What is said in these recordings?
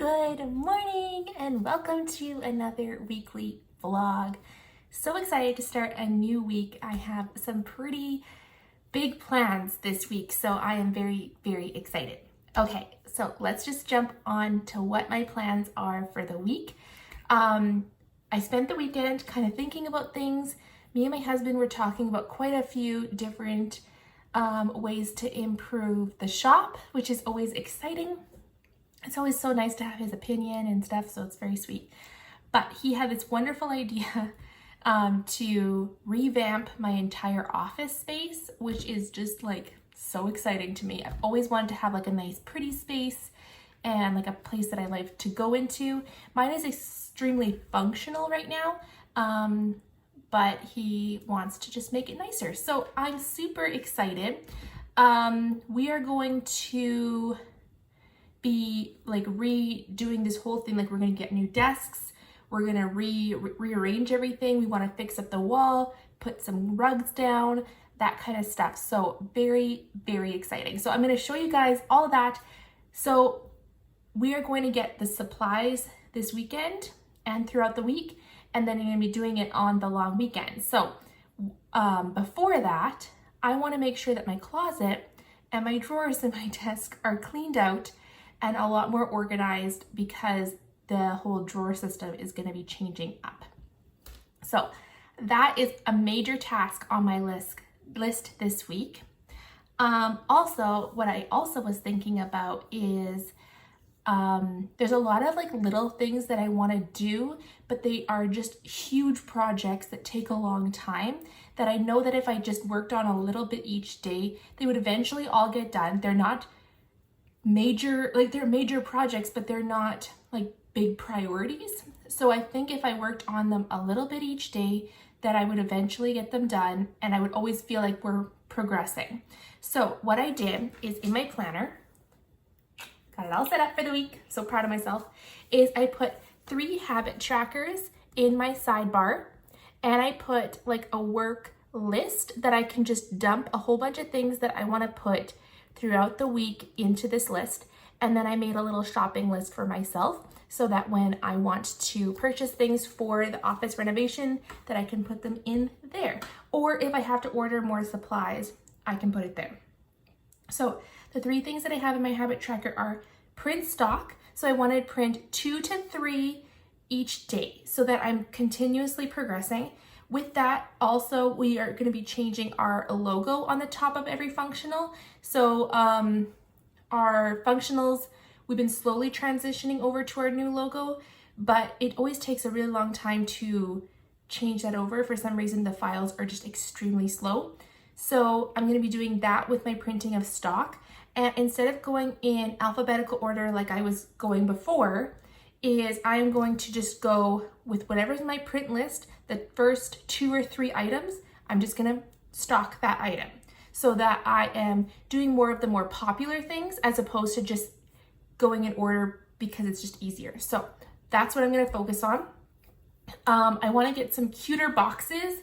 Good morning and welcome to another weekly vlog. So excited to start a new week. I have some pretty big plans this week, so I am very excited. Okay, so let's just jump on to what my plans are for the week. I spent the weekend kind of thinking about things. Me and my husband were talking about quite a few different ways to improve the shop, which is always exciting. It's always so nice to have his opinion and stuff, so it's very sweet. But he had this wonderful idea to revamp my entire office space, which is just like so exciting to me. I've always wanted to have like a nice pretty space and like a place that I like to go into. Mine is extremely functional right now, but he wants to just make it nicer. So I'm super excited. We are going to be like redoing this whole thing. Like we're gonna get new desks, we're gonna rearrange everything, we want to fix up the wall, put some rugs down, that kind of stuff. So very exciting. So I'm going to show you guys all of that. So we are going to get the supplies this weekend and throughout the week, and then I'm going to be doing it on the long weekend. So before that, I want to make sure that my closet and my drawers and my desk are cleaned out and a lot more organized, because the whole drawer system is going to be changing up. So that is a major task on my list this week. Also, what I also was thinking about is there's a lot of like little things that I want to do, but they are just huge projects that take a long time, that I know that if I just worked on a little bit each day, they would eventually all get done. They're not major, like they're major projects, but they're not like big priorities. So I think if I worked on them a little bit each day, that I would eventually get them done, and I would always feel like we're progressing. So what I did is in my planner, got it all set up for the week, so proud of myself, is I put 3 habit trackers in my sidebar, and I put like a work list that I can just dump a whole bunch of things that I want to put throughout the week into this list. And then I made a little shopping list for myself, so that when I want to purchase things for the office renovation, that I can put them in there. Or if I have to order more supplies, I can put it there. So the 3 things that I have in my habit tracker are print stock. So I want to print 2 to 3 each day, so that I'm continuously progressing. With that, also, we are going to be changing our logo on the top of every functional. So our functionals, we've been slowly transitioning over to our new logo, but it always takes a really long time to change that over. For some reason, the files are just extremely slow. So I'm going to be doing that with my printing of stock. And instead of going in alphabetical order like I was going before, is I'm going to just go with whatever's in my print list. The first 2 or 3 items, I'm just going to stock that item, so that I am doing more of the more popular things as opposed to just going in order because it's just easier. So that's what I'm going to focus on. I want to get some cuter boxes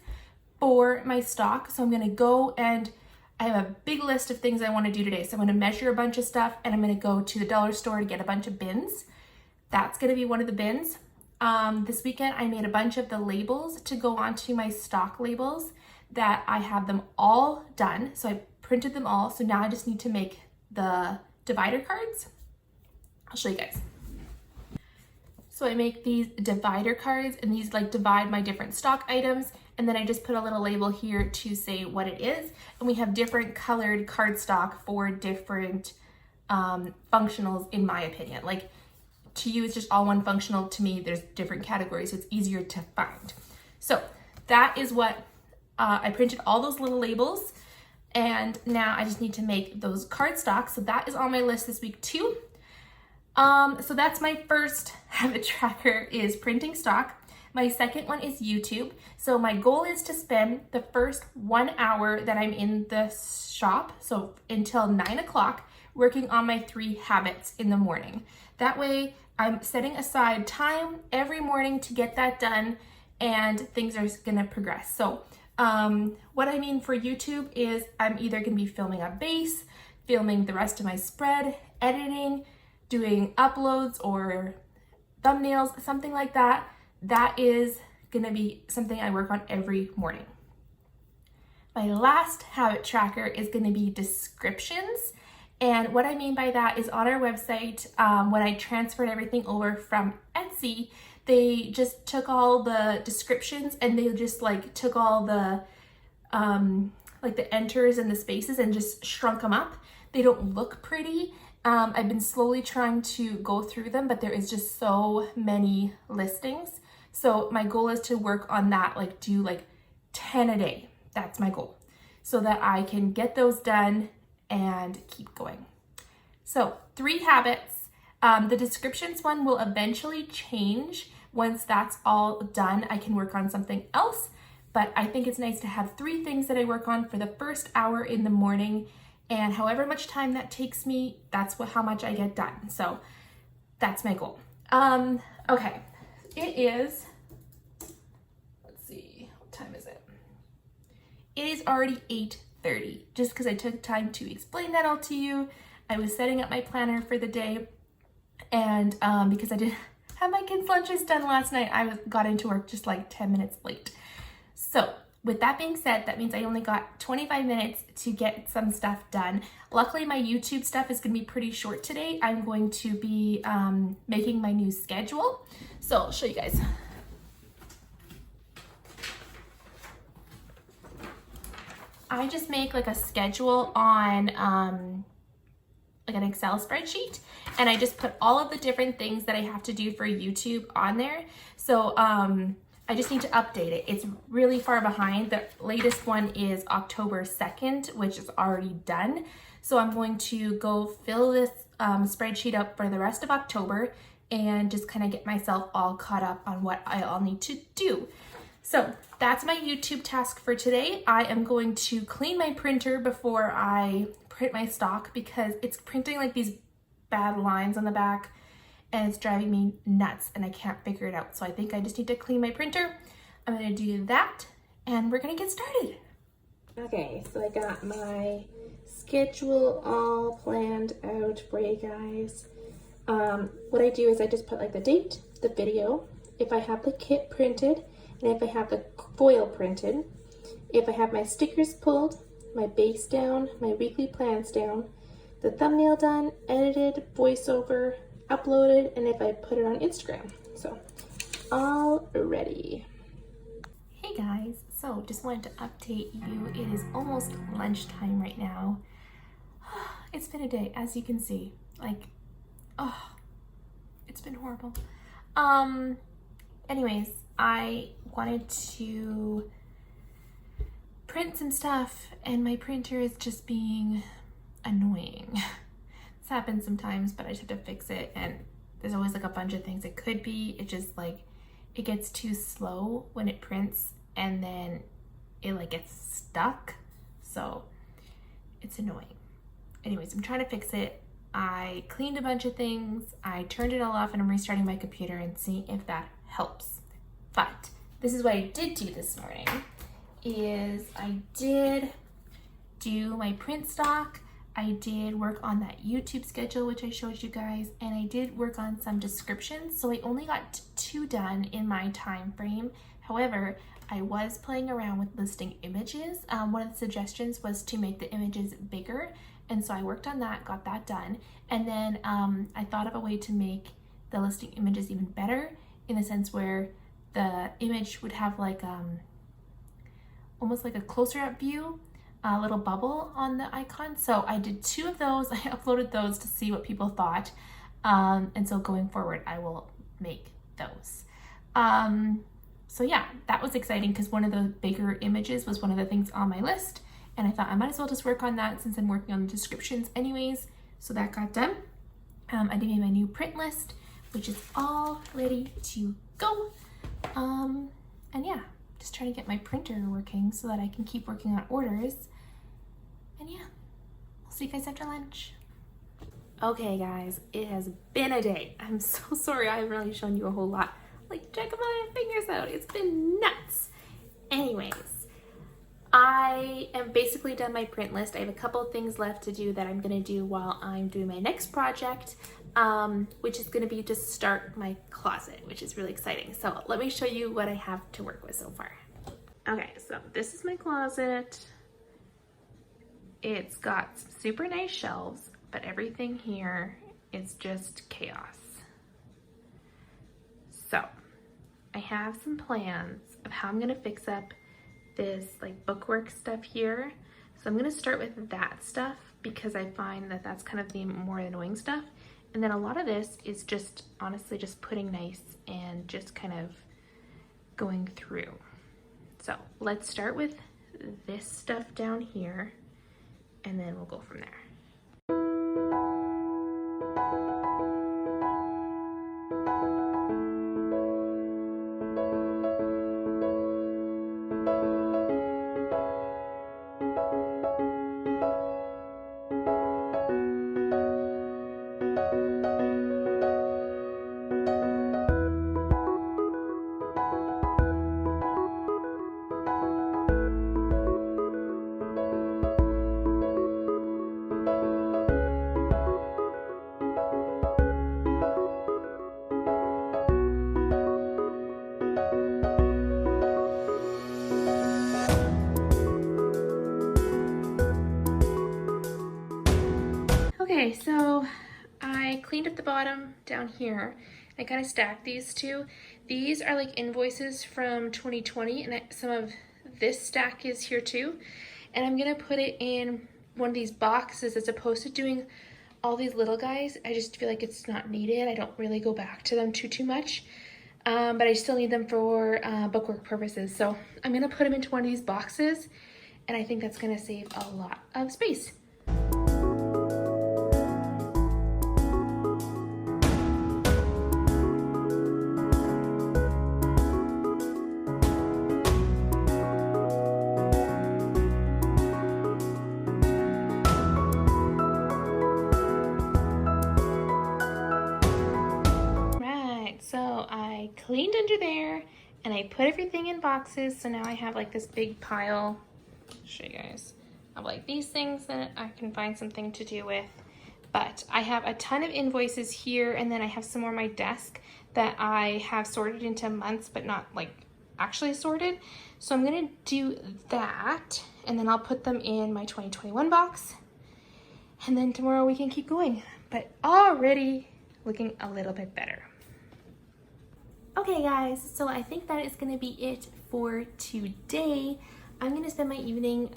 for my stock. So I'm going to go and I have a big list of things I want to do today. So I'm going to measure a bunch of stuff, and I'm going to go to the dollar store to get a bunch of bins. That's going to be one of the bins. This weekend, I made a bunch of the labels to go onto my stock labels, that I have them all done. So I printed them all. So now I just need to make the divider cards. I'll show you guys. So I make these divider cards, and these like divide my different stock items. And then I just put a little label here to say what it is. And we have different colored cardstock for different functionals, in my opinion. Like, to you, it's just all one functional. To me, there's different categories, so it's easier to find. So that is what I printed, all those little labels, and now I just need to make those cardstock. So that is on my list this week too. So that's my first habit tracker, is printing stock. My second one is YouTube. So my goal is to spend the first 1 hour that I'm in the shop, so until 9 o'clock, working on my 3 habits in the morning. That way I'm setting aside time every morning to get that done, and things are gonna progress. So what I mean for YouTube is I'm either gonna be filming a base, filming the rest of my spread, editing, doing uploads or thumbnails, something like that, that is gonna be something I work on every morning. My last habit tracker is gonna be descriptions. And what I mean by that is on our website, when I transferred everything over from Etsy, they just took all the descriptions and they just like took all the like the enters and the spaces and just shrunk them up. They don't look pretty. I've been slowly trying to go through them, but there is just so many listings. So my goal is to work on that, like do like 10 a day. That's my goal, so that I can get those done and keep going. So 3 habits. The descriptions one will eventually change. Once that's all done, I can work on something else. But I think it's nice to have 3 things that I work on for the first hour in the morning, and however much time that takes me, that's how much I get done. So that's my goal. Okay, it is, let's see, what time is it? It is already 8:30, just because I took time to explain that all to you. I was setting up my planner for the day, and because I didn't have my kids' lunches done last night, I got into work just like 10 minutes late. So with that being said, that means I only got 25 minutes to get some stuff done. Luckily, my YouTube stuff is gonna be pretty short today. I'm going to be making my new schedule. So I'll show you guys. I just make like a schedule on like an Excel spreadsheet, and I just put all of the different things that I have to do for YouTube on there. So I just need to update it. It's really far behind. The latest one is October 2nd, which is already done. So I'm going to go fill this spreadsheet up for the rest of October and just kind of get myself all caught up on what I all need to do. So that's my YouTube task for today. I am going to clean my printer before I print my stock because it's printing like these bad lines on the back and it's driving me nuts and I can't figure it out. So I think I just need to clean my printer. I'm gonna do that and we're gonna get started. Okay, so I got my schedule all planned out for you guys. What I do is I just put like the date, the video, if I have the kit printed, and if I have the foil printed, if I have my stickers pulled, my base down, my weekly plans down, the thumbnail done, edited, voiceover, uploaded, and if I put it on Instagram. So, all ready. Hey guys, so just wanted to update you. It is almost lunchtime right now. It's been a day, as you can see. Like, oh, it's been horrible. Anyways, I wanted to print some stuff and my printer is just being annoying. This happens sometimes, but I just have to fix it, and there's always like a bunch of things it could be. It just like, it gets too slow when it prints and then it like gets stuck. So it's annoying. Anyways, I'm trying to fix it. I cleaned a bunch of things. I turned it all off and I'm restarting my computer and seeing if that helps. But this is what I did do this morning, is I did do my print stock. I did work on that YouTube schedule, which I showed you guys, and I did work on some descriptions. So I only got 2 done in my time frame. However, I was playing around with listing images. One of the suggestions was to make the images bigger. And so I worked on that, got that done. And then I thought of a way to make the listing images even better, in the sense where the image would have like almost like a closer up view, a little bubble on the icon. So I did 2 of those. I uploaded those to see what people thought. And so going forward, I will make those. So yeah, that was exciting because one of the bigger images was one of the things on my list. And I thought I might as well just work on that since I'm working on the descriptions anyways. So that got done. I did make my new print list, which is all ready to go. And yeah, just trying to get my printer working so that I can keep working on orders. And yeah, I'll see you guys after lunch. Okay guys, it has been a day. I'm so sorry I haven't really shown you a whole lot. Like, check my fingers out. It's been nuts. Anyways, I am basically done my print list. I have a couple of things left to do that I'm gonna do while I'm doing my next project, which is going to be to start my closet, which is really exciting. So let me show you what I have to work with so far. Okay, so this is my closet. It's got some super nice shelves, but everything here is just chaos. So I have some plans of how I'm going to fix up this like bookwork stuff here. So I'm going to start with that stuff because I find that that's kind of the more annoying stuff. And then a lot of this is just honestly just putting nice and just kind of going through. So let's start with this stuff down here and then we'll go from there. Okay, so I cleaned up the bottom down here. I kind of stacked these two. These are like invoices from 2020, and some of this stack is here too. And I'm gonna put it in one of these boxes as opposed to doing all these little guys. I just feel like it's not needed. I don't really go back to them too much, but I still need them for bookwork purposes. So I'm gonna put them into one of these boxes, and I think that's gonna save a lot of space. So I cleaned under there and I put everything in boxes. So now I have like this big pile, I'll show you guys, of like these things that I can find something to do with. But I have a ton of invoices here, and then I have some more on my desk that I have sorted into months but not like actually sorted. So I'm gonna do that, and then I'll put them in my 2021 box, and then tomorrow we can keep going. But already looking a little bit better. Okay guys, so I think that is going to be it for today. I'm going to spend my evening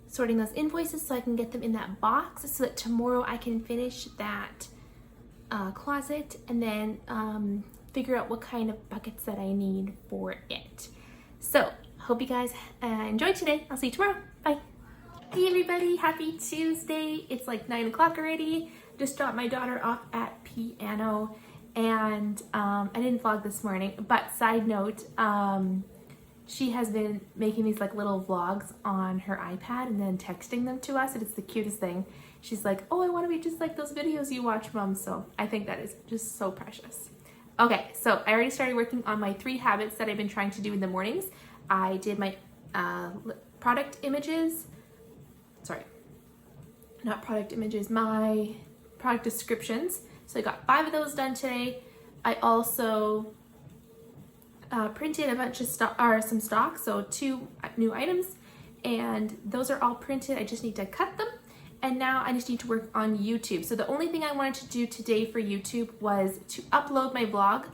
sorting those invoices so I can get them in that box so that tomorrow I can finish that closet and then figure out what kind of buckets that I need for it. So, hope you guys enjoyed today. I'll see you tomorrow. Bye. Hey everybody, happy Tuesday. It's like 9 o'clock already. Just dropped my daughter off at piano. And I didn't vlog this morning, but side note, she has been making these like little vlogs on her iPad and then texting them to us, and it's the cutest thing. She's like, oh, I want to be just like those videos you watch, Mom. So I think that is just so precious. Okay, so I already started working on my 3 habits that I've been trying to do in the mornings. I did my product images, sorry, not product images, my product descriptions. So I got 5 of those done today. I also printed a bunch of some stock, so 2 new items, and those are all printed. I just need to cut them, and now I just need to work on YouTube. So the only thing I wanted to do today for YouTube was to upload my vlog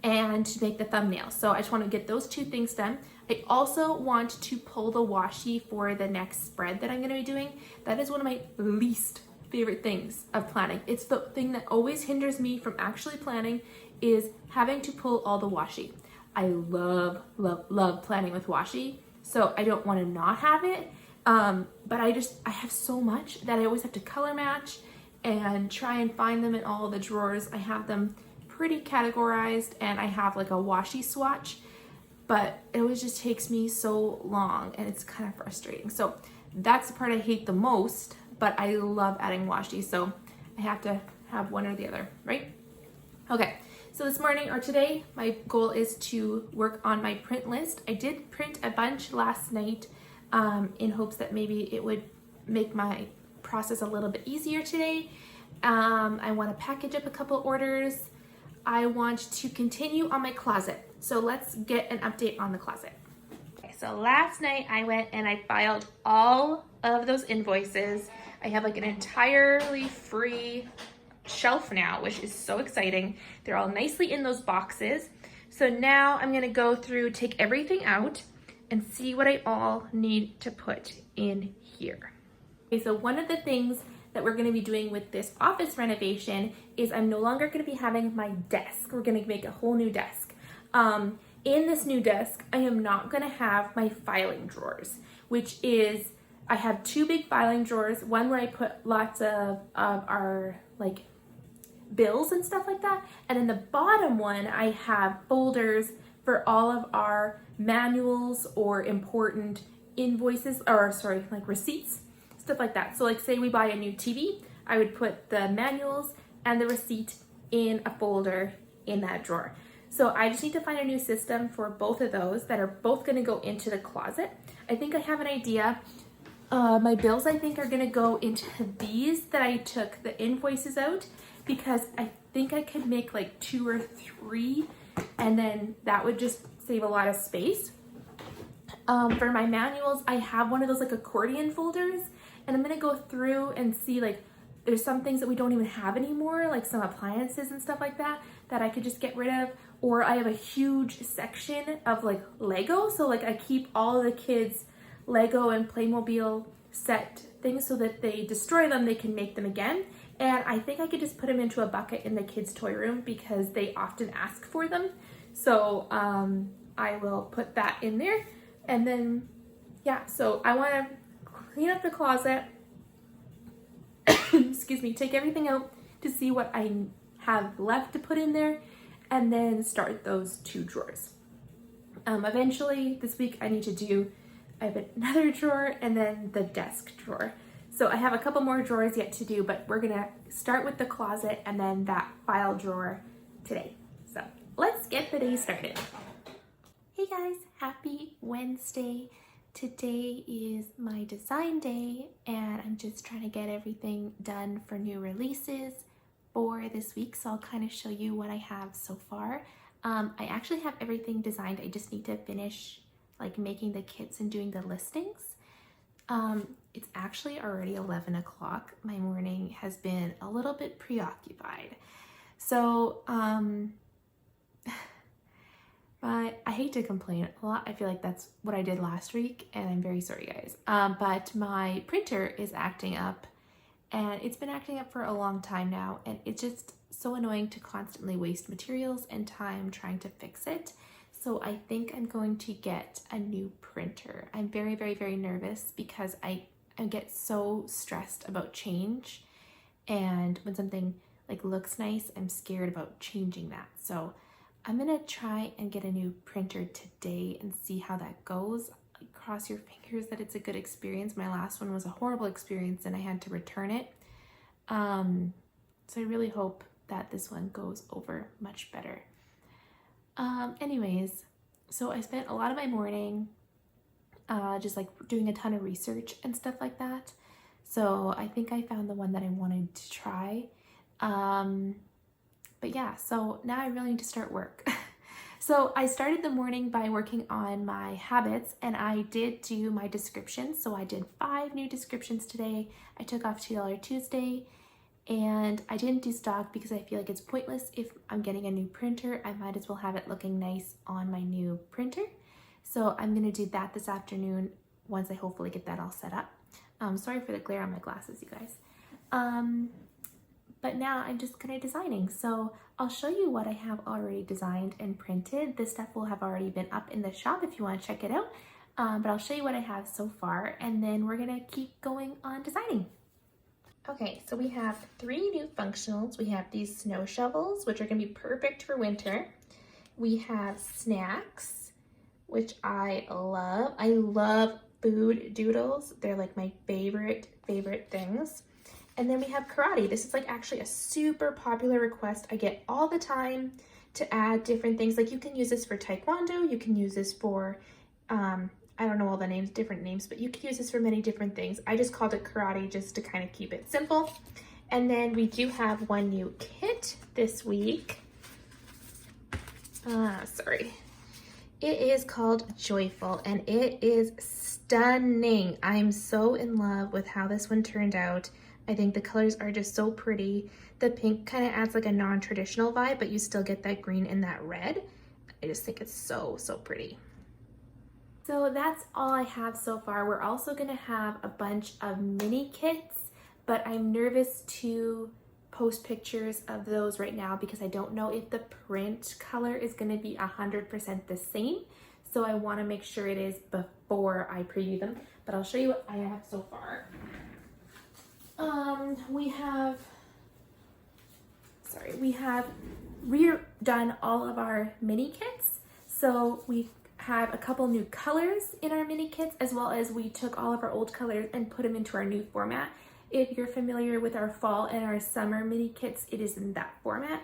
and to make the thumbnail. So I just want to get those 2 things done. I also want to pull the washi for the next spread that I'm going to be doing. That is one of my least favorite things of planning. It's the thing that always hinders me from actually planning, is having to pull all the washi. I love planning with washi, so I don't want to not have it, but I have so much that I always have to color match and try and find them in all the drawers. I have them pretty categorized, and I have like a washi swatch, but it always just takes me so long and it's kind of frustrating. So that's the part I hate the most, but I love adding washi, so I have to have one or the other, right? Okay, so this morning or today, my goal is to work on my print list. I did print a bunch last night in hopes that maybe it would make my process a little bit easier today. I want to package up a couple orders. I want to continue on my closet. So let's get an update on the closet. Okay, so last night I went and I filed all of those invoices. I have like an entirely free shelf now, which is so exciting. They're all nicely in those boxes. So now I'm gonna go through, take everything out and see what I all need to put in here. Okay, so one of the things that we're gonna be doing with this office renovation is I'm no longer gonna be having my desk. We're gonna make a whole new desk. In this new desk, I am not gonna have my filing drawers, which is, I have two big filing drawers, one where I put lots of our like bills and stuff like that. And in the bottom one, I have folders for all of our manuals or important invoices, or sorry, like receipts, stuff like that. So like say we buy a new TV, I would put the manuals and the receipt in a folder in that drawer. So I just need to find a new system for both of those that are both gonna go into the closet. I think I have an idea. My bills I think are gonna go into these that I took the invoices out, because I think I could make like 2 or 3 and then that would just save a lot of space. For my manuals, I have one of those like accordion folders, and I'm gonna go through and see like there's some things that we don't even have anymore, like some appliances and stuff like that, that I could just get rid of. Or I have a huge section of like Lego, so like I keep all of the kids' Lego and Playmobil set things, so that they destroy them, they can make them again. And I think I could just put them into a bucket in the kids' toy room because they often ask for them. So I will put that in there. And then, yeah, so I want to clean up the closet, excuse me, take everything out to see what I have left to put in there, and then start those 2 drawers. Eventually this week I have another drawer and then the desk drawer. So I have a couple more drawers yet to do, but we're gonna start with the closet and then that file drawer today. So let's get the day started. Hey guys, happy Wednesday. Today is my design day and I'm just trying to get everything done for new releases for this week. So I'll kind of show you what I have so far. I actually have everything designed. I just need to finish like making the kits and doing the listings. It's actually already 11 o'clock. My morning has been a little bit preoccupied. So, but I hate to complain a lot. I feel like that's what I did last week and I'm very sorry guys. But my printer is acting up, and it's been acting up for a long time now, and it's just so annoying to constantly waste materials and time trying to fix it. So I think I'm going to get a new printer. I'm very, very, very nervous because I get so stressed about change, and when something like looks nice, I'm scared about changing that. So I'm gonna try and get a new printer today and see how that goes. Cross your fingers that it's a good experience. My last one was a horrible experience and I had to return it. So I really hope that this one goes over much better. Anyways, so I spent a lot of my morning just like doing a ton of research and stuff like that. So I think I found the one that I wanted to try. But yeah, so now I really need to start work. So I started the morning by working on my habits, and I did do my descriptions. So I did 5 new descriptions today. I took off $2 Tuesday, and I didn't do stock because I feel like it's pointless. If I'm getting a new printer, I might as well have it looking nice on my new printer. So I'm gonna do that this afternoon once I hopefully get that all set up. Sorry for the glare on my glasses, you guys. But now I'm just kind of designing. So I'll show you what I have already designed and printed. This stuff will have already been up in the shop if you want to check it out. But I'll show you what I have so far, and then we're gonna keep going on designing. Okay, so we have 3 new functionals. We have these snow shovels, which are gonna be perfect for winter. We have snacks, which I love. I love food doodles. They're like my favorite things. And then we have karate. This is like actually a super popular request I get all the time to add different things. Like you can use this for taekwondo, you can use this for, I don't know all the names, different names, but you can use this for many different things. I just called it karate just to kind of keep it simple. And then we do have one new kit this week. Sorry. It is called Joyful, and it is stunning. I'm so in love with how this one turned out. I think the colors are just so pretty. The pink kind of adds like a non-traditional vibe, but you still get that green and that red. I just think it's so, so pretty. So that's all I have so far. We're also gonna have a bunch of mini kits, but I'm nervous to post pictures of those right now because I don't know if the print color is gonna be 100% the same. So I wanna make sure it is before I preview them, but I'll show you what I have so far. We have redone all of our mini kits. So we have a couple new colors in our mini kits, as well as we took all of our old colors and put them into our new format. If you're familiar with our fall and our summer mini kits, it is in that format.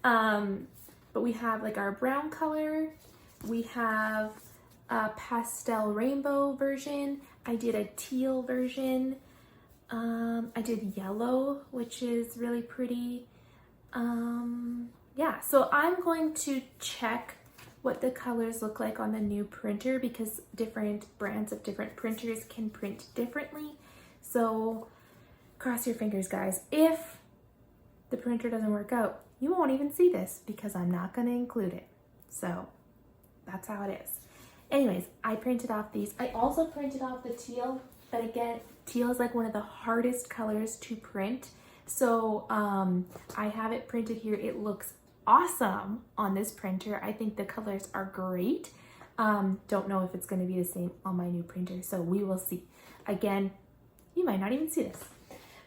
But we have like our brown color, we have a pastel rainbow version, I did a teal version, I did yellow, which is really pretty. Yeah, so I'm going to check what the colors look like on the new printer because different brands of different printers can print differently. So cross your fingers, guys. If the printer doesn't work out, you won't even see this because I'm not going to include it. So that's how it is. Anyways, I printed off these. I also printed off the teal, but again, teal is like one of the hardest colors to print. So I have it printed here. It looks awesome on this printer. I think the colors are great. Don't know if it's going to be the same on my new printer, so we will see. Again, you might not even see this.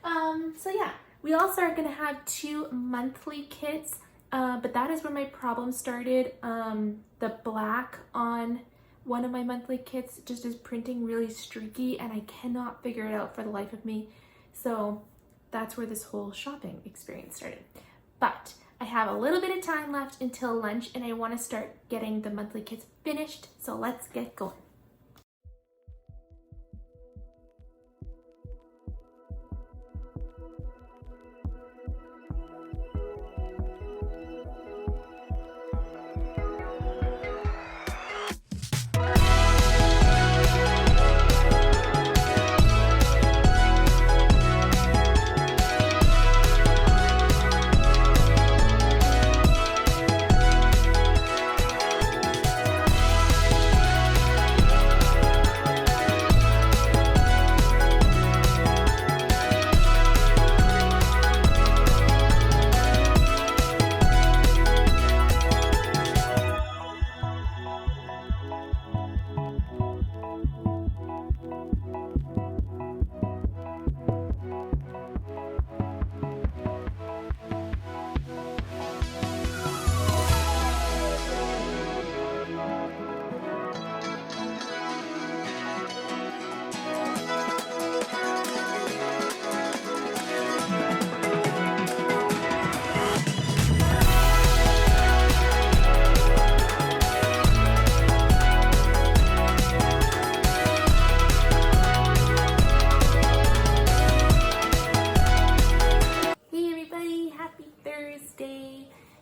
So yeah, we also are going to have 2 monthly kits, but that is where my problem started. The black on one of my monthly kits just is printing really streaky and I cannot figure it out for the life of me. So that's where this whole shopping experience started. But I have a little bit of time left until lunch and I want to start getting the monthly kits finished. So let's get going.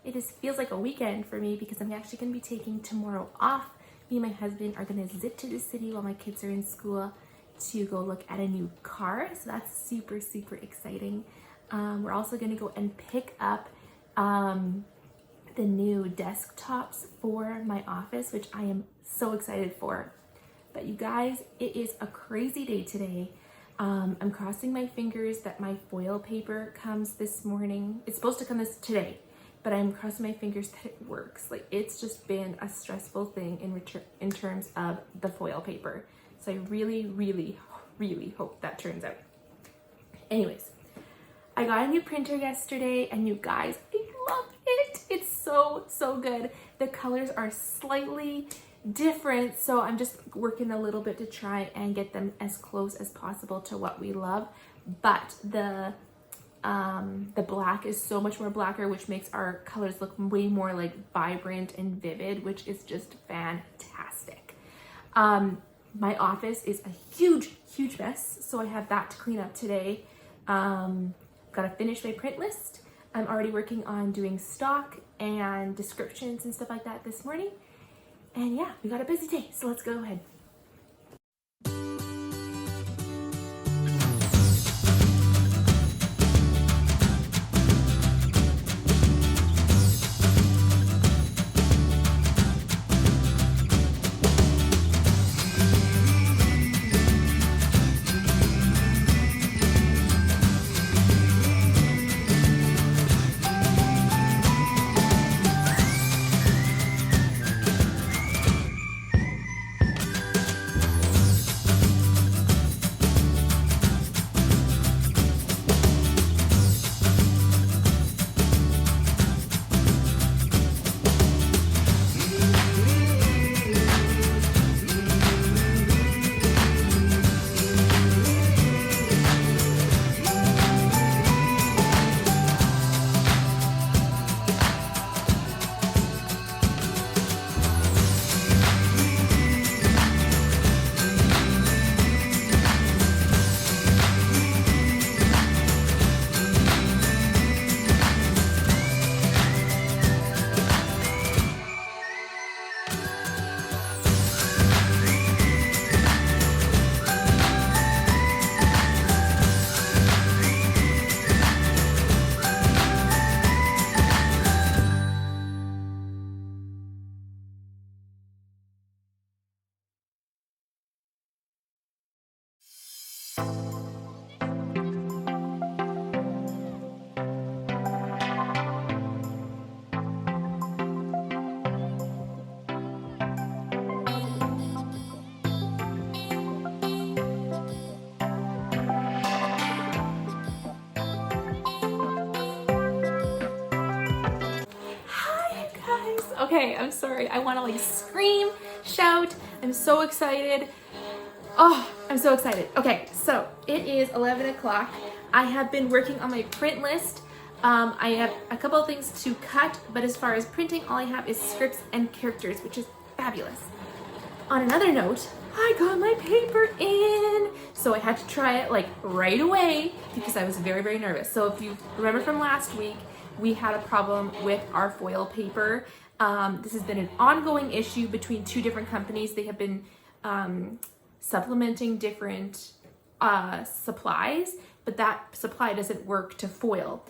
It just feels like a weekend for me because I'm actually going to be taking tomorrow off. Me and my husband are going to zip to the city while my kids are in school to go look at a new car. So that's super, super exciting. We're also going to go and pick up the new desktops for my office, which I am so excited for. But you guys, it is a crazy day today. I'm crossing my fingers that my foil paper comes this morning. It's supposed to come today, but I'm crossing my fingers that it works. Like, it's just been a stressful thing in terms of the foil paper. So I really, really, really hope that turns out. Anyways, I got a new printer yesterday, and you guys, I love it. It's so, so good. The colors are slightly different, so I'm just working a little bit to try and get them as close as possible to what we love. But the black is so much more blacker, which makes our colors look way more like vibrant and vivid, which is just fantastic. My office is a huge mess, so I have that to clean up today. gotta finish my print list. I'm already working on doing stock and descriptions and stuff like that this morning. And yeah, we got a busy day, so let's go ahead. Okay, I'm sorry. I want to like scream, shout. I'm so excited. Oh, I'm so excited. Okay, so it is 11 o'clock. I have been working on my print list. I have a couple of things to cut, but as far as printing, all I have is scripts and characters, which is fabulous. On another note, I got my paper in. So I had to try it like right away because I was very, very nervous. So if you remember from last week, we had a problem with our foil paper. This has been an ongoing issue between two different companies. They have been supplementing different supplies, but that supply doesn't work to foil.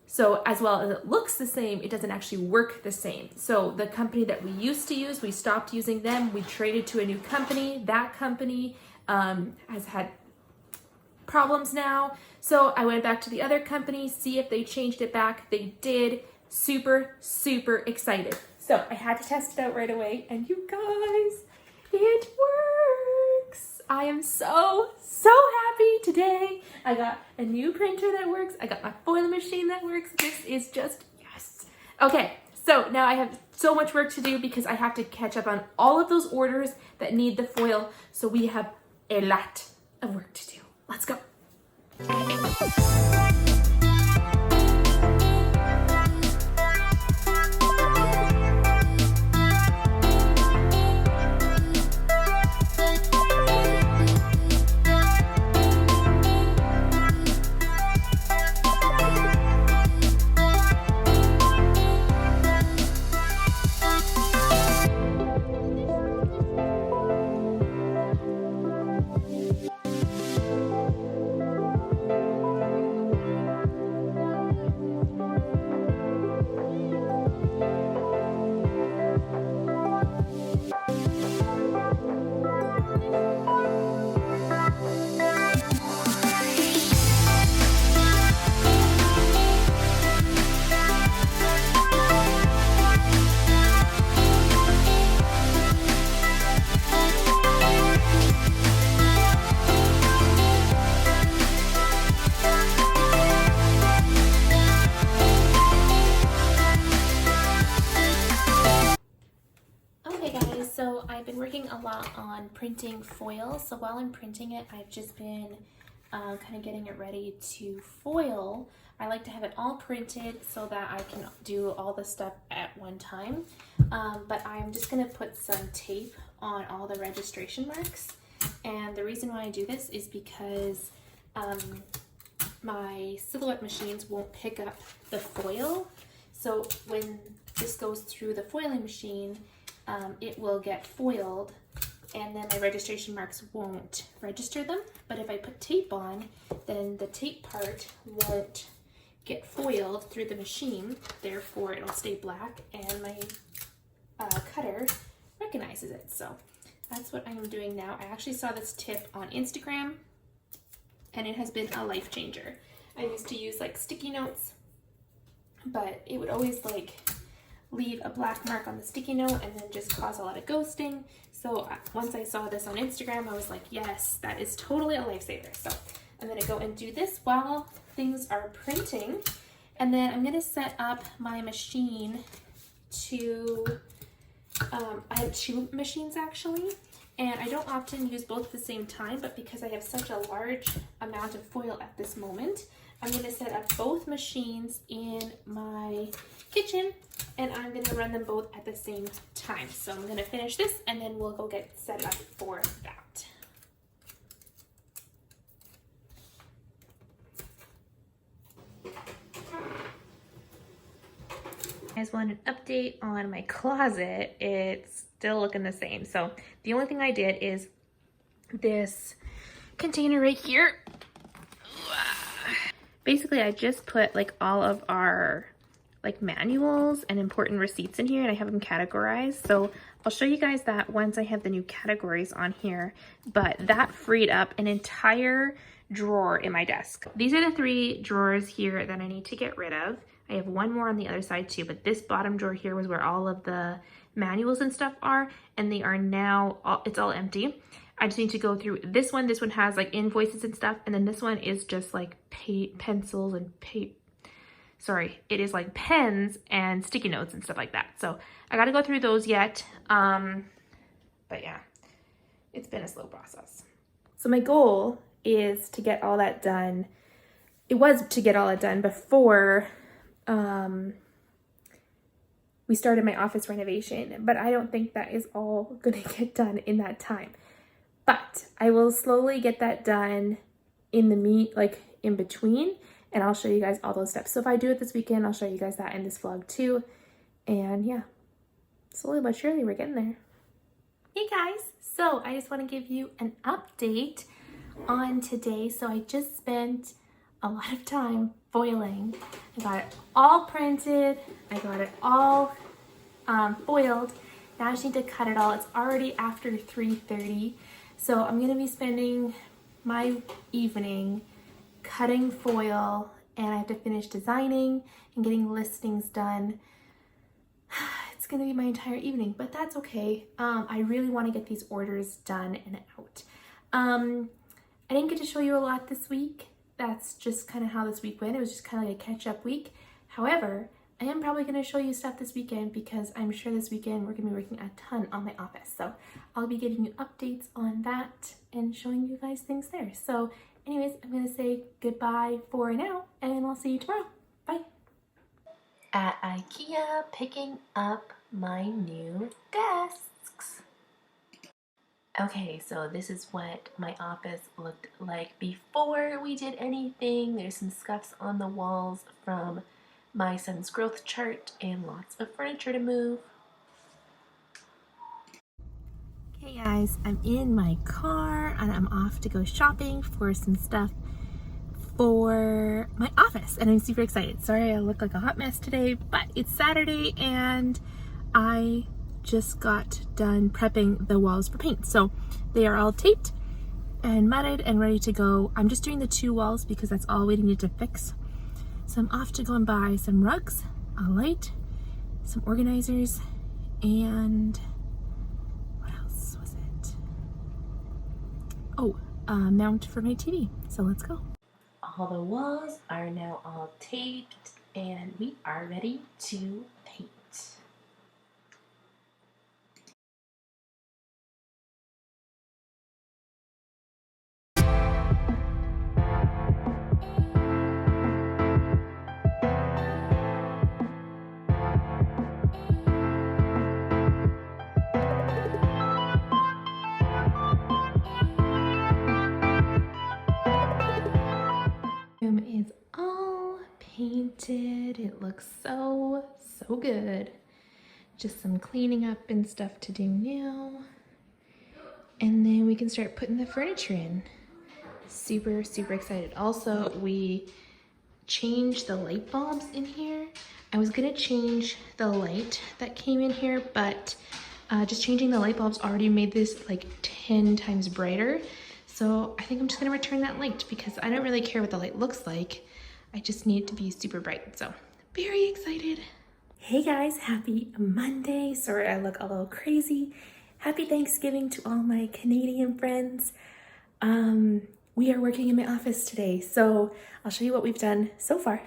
So as well as it looks the same, it doesn't actually work the same. So the company that we used to use, we stopped using them. We traded to a new company. That company has had problems now. So I went back to the other company, see if they changed it back. They did. Super, super excited. So I had to test it out right away, and you guys, it works. I am so happy today. I got a new printer that works. I got my foil machine that works. This is just yes. Okay, so now I have so much work to do because I have to catch up on all of those orders that need the foil. So we have a lot of work to do. Let's go. So I've been working a lot on printing foil. So while I'm printing it, I've just been kind of getting it ready to foil. I like to have it all printed so that I can do all the stuff at one time. But I'm just gonna put some tape on all the registration marks. And the reason why I do this is because my silhouette machines won't pick up the foil. So when this goes through the foiling machine, it will get foiled, and then my registration marks won't register them. But if I put tape on, then the tape part won't get foiled through the machine, therefore it'll stay black, and my cutter recognizes it. So that's what I'm doing now. I actually saw this tip on Instagram, and it has been a life changer. I used to use like sticky notes, but it would always like leave a black mark on the sticky note and then just cause a lot of ghosting. So once I saw this on Instagram, I was like, yes, that is totally a lifesaver. So I'm gonna go and do this while things are printing. And then I'm gonna set up my machine to, I have two machines actually, and I don't often use both at the same time, but because I have such a large amount of foil at this moment, I'm going to set up both machines in my kitchen, and I'm going to run them both at the same time. So I'm going to finish this, and then we'll go get set up for that. I just wanted an update on my closet. It's still looking the same. So the only thing I did is this container right here. Basically, I just put like all of our like manuals and important receipts in here, and I have them categorized. So I'll show you guys that once I have the new categories on here, but that freed up an entire drawer in my desk. These are the 3 drawers here that I need to get rid of. I have one more on the other side too, but this bottom drawer here was where all of the manuals and stuff are, and they are now, it's all empty. I just need to go through this one. This one has like invoices and stuff, and then this one is just like pencils and it is like pens and sticky notes and stuff like that. So I got to go through those yet. But yeah, it's been a slow process. So my goal is to get all that done. It was to get all that done before we started my office renovation, but I don't think that is all going to get done in that time. But I will slowly get that done in in between, and I'll show you guys all those steps. So if I do it this weekend, I'll show you guys that in this vlog too. And yeah, slowly but surely we're getting there. Hey guys, so I just want to give you an update on today. So I just spent a lot of time foiling. I got it all printed. I got it all foiled. Now I just need to cut it all. It's already after 3:30. So I'm gonna be spending my evening cutting foil, and I have to finish designing and getting listings done. It's gonna be my entire evening, but that's okay. I really want to get these orders done and out. I didn't get to show you a lot this week. That's just kind of how this week went. It was just kind of like a catch-up week. However, I am probably going to show you stuff this weekend because I'm sure this weekend we're going to be working a ton on my office. So I'll be giving you updates on that and showing you guys things there. So anyways, I'm going to say goodbye for now, and I'll see you tomorrow. Bye. At IKEA, picking up my new desks. Okay, so this is what my office looked like before we did anything. There's some scuffs on the walls from my son's growth chart and lots of furniture to move. Okay guys, I'm in my car and I'm off to go shopping for some stuff for my office, and I'm super excited. Sorry I look like a hot mess today, but it's Saturday and I just got done prepping the walls for paint. So they are all taped and mudded and ready to go. I'm just doing the 2 walls because that's all we need to fix. So I'm off to go and buy some rugs, a light, some organizers, and what else was it? Oh, a mount for my TV. So let's go. All the walls are now all taped and we are ready to paint. It looks so, so good. Just some cleaning up and stuff to do now. And then we can start putting the furniture in. Super, super excited. Also, we changed the light bulbs in here. I was gonna change the light that came in here, but just changing the light bulbs already made this like 10 times brighter. So I think I'm just gonna return that light because I don't really care what the light looks like. I just need it to be super bright. So very excited. Hey guys, happy Monday. Sorry I look a little crazy. Happy Thanksgiving to all my Canadian friends. We are working in my office today, so I'll show you what we've done so far.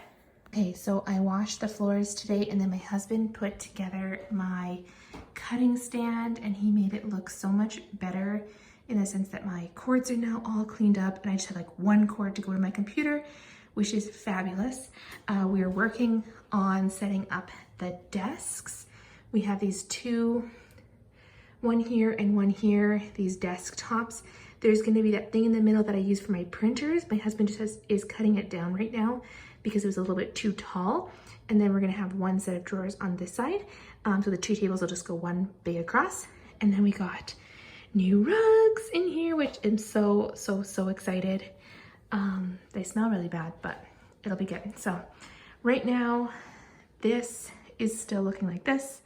Okay, so I washed the floors today, and then my husband put together my cutting stand, and he made it look so much better in the sense that my cords are now all cleaned up, and I just have like one cord to go to my computer, which is fabulous. We are working on setting up the desks. We have these two, one here and one here, these desktops. There's gonna be that thing in the middle that I use for my printers. My husband just is cutting it down right now because it was a little bit too tall. And then we're gonna have one set of drawers on this side. So the two tables will just go one big across. And then we got new rugs in here, which I'm so, so, so excited. They smell really bad, but it'll be good. So right now, this is still looking like this,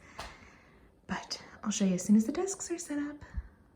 but I'll show you as soon as the desks are set up.